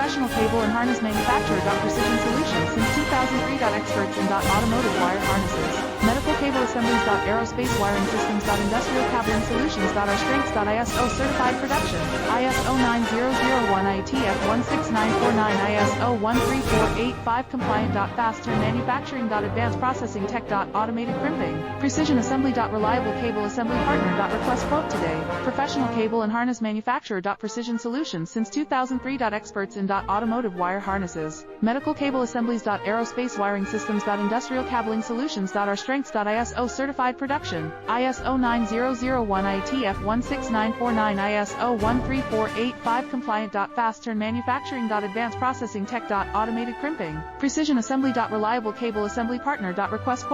Professional cable and harness manufacturer. Precision Solutions since 2003. Experts in automotive wire harnesses, medical cable assemblies. Aerospace wiring systems. Industrial cabling solutions. Our strengths. ISO certified production. ISO 9001 IATF 16949 ISO 13485 compliant. Fast turn manufacturing. Advanced processing tech. Automated crimping. Precision assembly. Reliable cable assembly partner. Request quote today. Professional cable and harness manufacturer. Precision Solutions since 2003. Experts in automotive wire harnesses, medical cable assemblies. Aerospace wiring systems. Industrial cabling solutions. Our strengths. ISO certified production. ISO 9001 IATF 16949 ISO 13485 compliant. Fast turn manufacturing. Advanced processing tech. Automated crimping. Precision assembly. Reliable cable assembly partner. Request quote